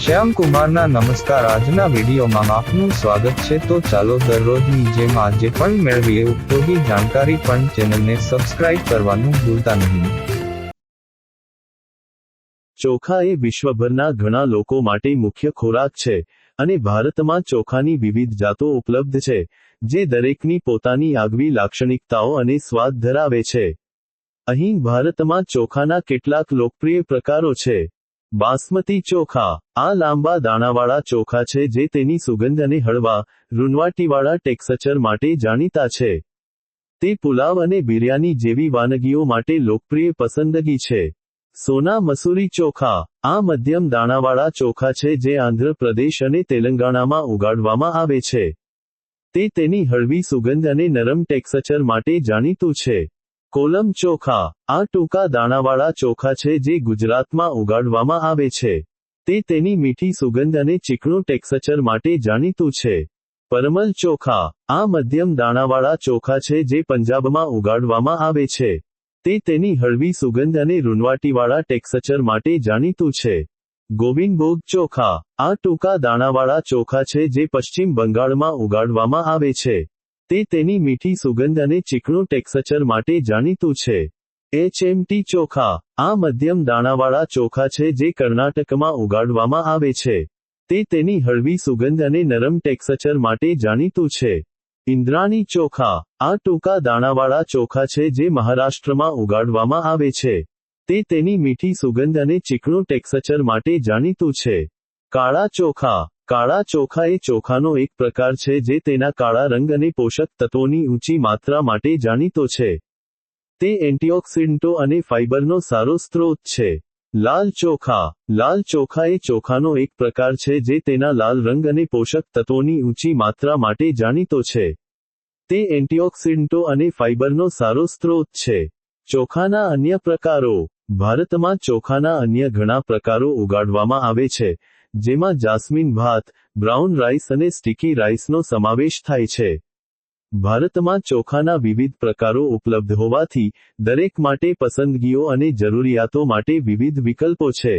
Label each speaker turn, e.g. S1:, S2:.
S1: શ્યામ કુમારના નમસ્કાર। આજના વિડીયોમાં આપનું સ્વાગત છે। તો ચાલો દરરોજની જેમ આજે પણ મેળવીએ ઉપયોગી જાણકારી, પણ ચેનલને સબસ્ક્રાઇબ કરવાનું ભૂલતા નહીં।
S2: ચોખા એ વિશ્વભરના ઘણા લોકો માટે મુખ્ય ખોરાક છે અને ભારતમાં ચોખાની વિવિધ જાતો ઉપલબ્ધ છે, જે દરેકની પોતાની આગવી લાક્ષણિકતાઓ અને સ્વાદ ધરાવે છે। અહીં ભારતમાં ચોખાના કેટલાક લોકપ્રિય પ્રકારો છે। બાસમતી ચોખા, આ લાંબા દાણાવાળા ચોખા છે જે તેની સુગંધ અને હળવા, રૂનવાટીવાળા ટેક્સચર માટે જાણીતા છે। તે પુલાવ અને બિરયાની જેવી વાનગીઓ માટે લોકપ્રિય પસંદગી છે। સોના મસૂરી ચોખા, આ મધ્યમ દાણાવાળા ચોખા છે જે આંધ્ર પ્રદેશ અને તેલંગાણામાં ઉગાડવામાં આવે છે। તે તેની હળવી સુગંધ અને નરમ ટેક્સચર માટે જાણીતું છે। કોલમ ચોખા, આ ટૂંકા દાણાવાળા ચોખા છે જે ગુજરાતમાં ઉગાડવામાં આવે છે। તે તેની મીઠી સુગંધ અને ચીકણું ટેક્સચર માટે જાણીતું છે। પરમલ ચોખા, આ મધ્યમ દાણાવાળા ચોખા છે જે પંજાબમાં ઉગાડવામાં આવે છે। તે તેની હળવી સુગંધ અને રૂનવાટીવાળા ટેક્સચર માટે જાણીતું છે। ગોવિંદભોગ ચોખા, આ ટૂંકા દાણાવાળા ચોખા છે જે પશ્ચિમ બંગાળમાં ઉગાડવામાં આવે છે। તે તેની મીઠી સુગંધ અને ચીકણું ટેક્સચર માટે જાણીતું છે। HMT ચોખા, આ મધ્યમ દાણાવાળા ચોખા છે જે કર્ણાટકમાં ઉગાડવામાં આવે છે। તે તેની હળવી સુગંધ અને નરમ ટેક્સચર માટે જાણીતું છે। ઇન્દ્રાણી ચોખા, આ ટૂંકા દાણાવાળા ચોખા છે જે મહારાષ્ટ્રમાં ઉગાડવામાં આવે છે। તે તેની મીઠી સુગંધ અને ચીકણું ટેક્સચર માટે જાણીતું છે। કાળા ચોખા, કાળા ચોખા એ ચોખાનો એક પ્રકાર છે જે તેના કાળા રંગ અને પોષક તત્વોની ઊંચી માત્રા માટે જાણીતો છે। તે એન્ટીઓક્સિડન્ટો અને ફાઇબરનો સારો સ્ત્રોત છે। લાલ ચોખા, લાલ ચોખા એ ચોખાનો એક પ્રકાર છે જે તેના લાલ રંગ અને પોષક તત્વોની ઊંચી માત્રા માટે જાણીતો છે। તે એન્ટીઓક્સિડન્ટો અને ફાઇબરનો સારો સ્ત્રોત છે। ચોખાના અન્ય પ્રકારો, ભારતમાં ચોખાના અન્ય ઘણા પ્રકારો ઉગાડવામાં આવે છે, જેમાં જાસ્મીન ભાત, બ્રાઉન રાઈસ અને સ્ટીકી રાઈસનો સમાવેશ થાય છે। ભારતમાં ચોખાના વિવિધ પ્રકારો ઉપલબ્ધ હોવાથી, દરેક માટે પસંદગીઓ અને જરૂરિયાતો માટે વિવિધ વિકલ્પો છે।